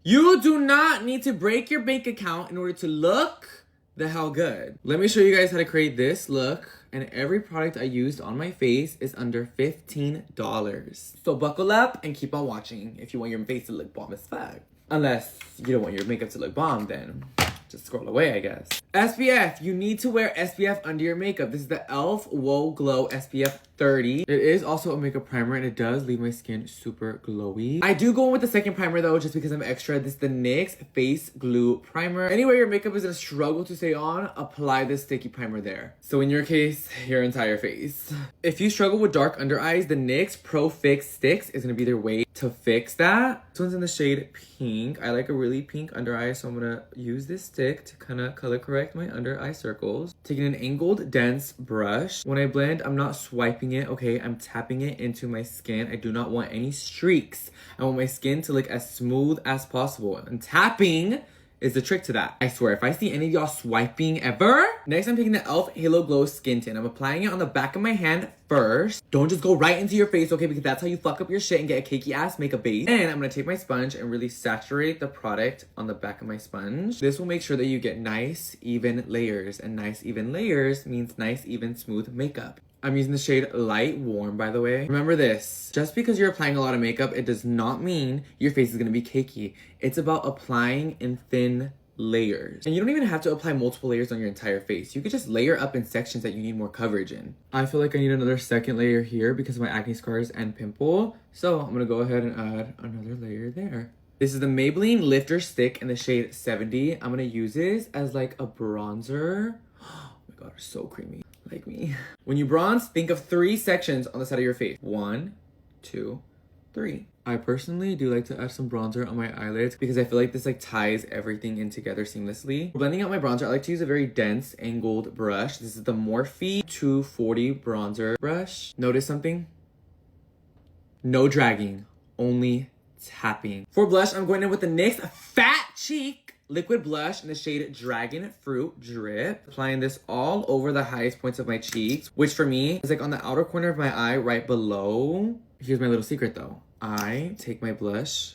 You do not need to break your bank account in order to look the hell good. Let me show you guys how to create this look. And every product I used on my face is under $15. So buckle up and keep on watching if you want your face to look bomb as fuck. Unless you don't want your makeup to look bomb, then just scroll away, I guess. SPF. You need to wear SPF under your makeup. This is the e.l.f. Whoa Glow SPF 30. It is also a makeup primer and it does leave my skin super glowy. I do go in with the second primer though, just because I'm extra. This is the NYX Face Glue Primer. Anywhere your makeup is gonna struggle to stay on, apply this sticky primer there. So in your case, your entire face. If you struggle with dark under eyes, the NYX Pro Fix Sticks is gonna be their way to fix that. This one's in the shade pink. I like a really pink under eye, so I'm gonna use this stick to kind of color correct my under eye circles. Taking an angled dense brush. When I blend, I'm not swiping it, okay? I'm tapping it into my skin. I do not want any streaks. I want my skin to look as smooth as possible. And tapping is the trick to that. I swear, if I see any of y'all swiping ever. Next, I'm taking the e.l.f. Halo Glow Skin Tint. I'm applying it on the back of my hand first. Don't just go right into your face, okay? Because that's how you fuck up your shit and get a cakey ass makeup base. And I'm gonna take my sponge and really saturate the product on the back of my sponge. This will make sure that you get nice, even layers. And nice, even layers means nice, even, smooth makeup. I'm using the shade Light Warm, by the way. Remember this, just because you're applying a lot of makeup, it does not mean your face is gonna be cakey. It's about applying in thin layers. And you don't even have to apply multiple layers on your entire face. You could just layer up in sections that you need more coverage in. I feel like I need another second layer here because of my acne scars and pimple. So I'm gonna go ahead and add another layer there. This is the Maybelline Lifter Stick in the shade 70. I'm gonna use this as like a bronzer. Oh my god, it's so creamy. Like me. When you bronze, think of 3 sections on the side of your face. 1, 2, 3. I personally do like to add some bronzer on my eyelids because I feel like this like ties everything in together seamlessly. For blending out my bronzer, I like to use a very dense angled brush. This is the Morphe 240 bronzer brush. Notice something? No dragging, only tapping. For blush, I'm going in with the NYX Fat Cheek liquid blush in the shade Dragon Fruit Drip. Applying this all over the highest points of my cheeks, which for me is like on the outer corner of my eye right below. Here's my little secret though. I take my blush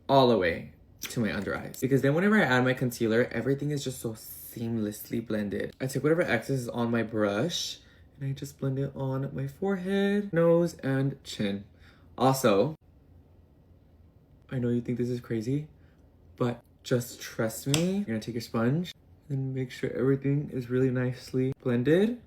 all the way to my under eyes because then whenever I add my concealer, everything is just so seamlessly blended. I take whatever excess is on my brush and I just blend it on my forehead, nose, and chin. Also, I know you think this is crazy, but just trust me. You're gonna take your sponge and make sure everything is really nicely blended.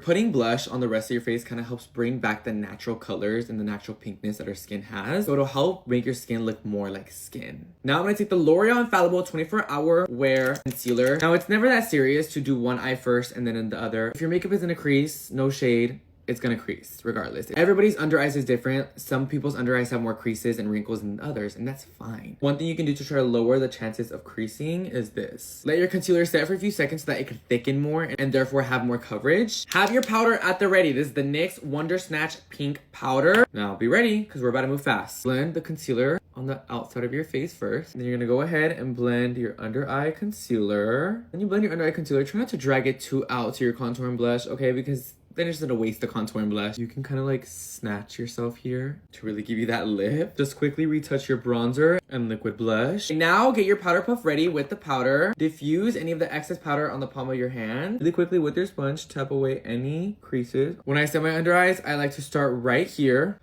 Putting blush on the rest of your face kind of helps bring back the natural colors and the natural pinkness that our skin has. So it'll help make your skin look more like skin. Now I'm gonna take the L'Oreal Infallible 24-Hour Wear Concealer. Now it's never that serious to do one eye first and then in the other. If your makeup is in a crease, no shade, it's gonna crease regardless. Everybody's under eyes is different. Some people's under eyes have more creases and wrinkles than others, and that's fine. One thing you can do to try to lower the chances of creasing is this. Let your concealer set for a few seconds so that it can thicken more and therefore have more coverage. Have your powder at the ready. This is the NYX Wonder Snatch Pink Powder. Now be ready, because we're about to move fast. Blend the concealer on the outside of your face first. And then you're gonna go ahead and blend your under eye concealer. When you blend your under eye concealer, try not to drag it too out to your contour and blush, okay? Because then it's just gonna waste the contour and blush. You can kind of like snatch yourself here to really give you that lip. Just quickly retouch your bronzer and liquid blush. Now get your powder puff ready with the powder. Diffuse any of the excess powder on the palm of your hand. Really quickly with your sponge, tap away any creases. When I set my under eyes, I like to start right here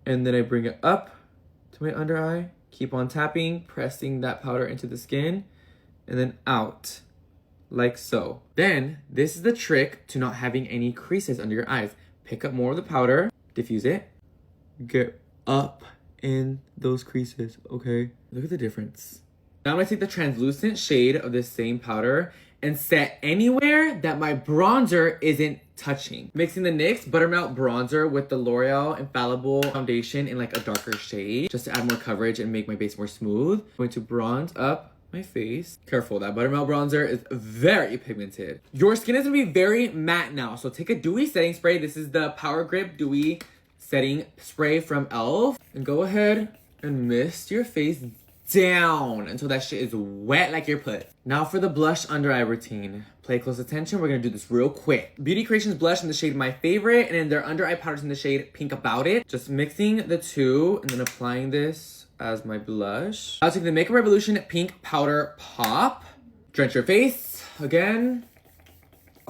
and then I bring it up to my under eye. Keep on tapping, pressing that powder into the skin and then out. Like so. Then, this is the trick to not having any creases under your eyes. Pick up more of the powder, diffuse it, get up in those creases, okay? Look at the difference. Now I'm gonna take the translucent shade of this same powder and set anywhere that my bronzer isn't touching. Mixing the NYX Buttermelt Bronzer with the L'Oreal Infallible Foundation in like a darker shade, just to add more coverage and make my base more smooth. I'm going to bronze up my face. Careful, that buttermelt bronzer is very pigmented. Your skin is gonna be very matte now, so take a dewy setting spray. This is the Power Grip Dewy Setting Spray from e.l.f. and go ahead and mist your face down until that shit is wet like your put. Now for the blush under eye routine. Pay close attention, we're gonna do this real quick. Beauty Creations blush in the shade My Favorite, and then their under eye powders in the shade Pink About It. Just mixing the two and then applying this as my blush. I'll take the Makeup Revolution Pink Powder Pop. Drench your face again.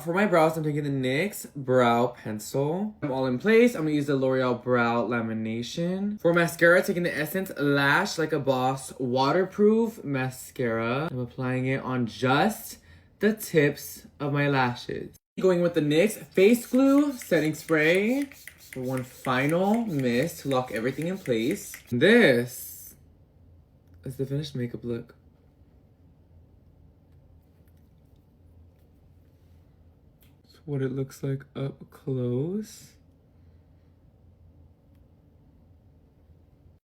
For my brows, I'm taking the NYX Brow Pencil. I'm all in place. I'm gonna use the L'Oreal Brow Lamination. For mascara, taking the Essence Lash Like a Boss Waterproof Mascara. I'm applying it on just the tips of my lashes. Going with the NYX Face Glue Setting Spray for one final mist to lock everything in place. This is the finished makeup look. What it looks like up close.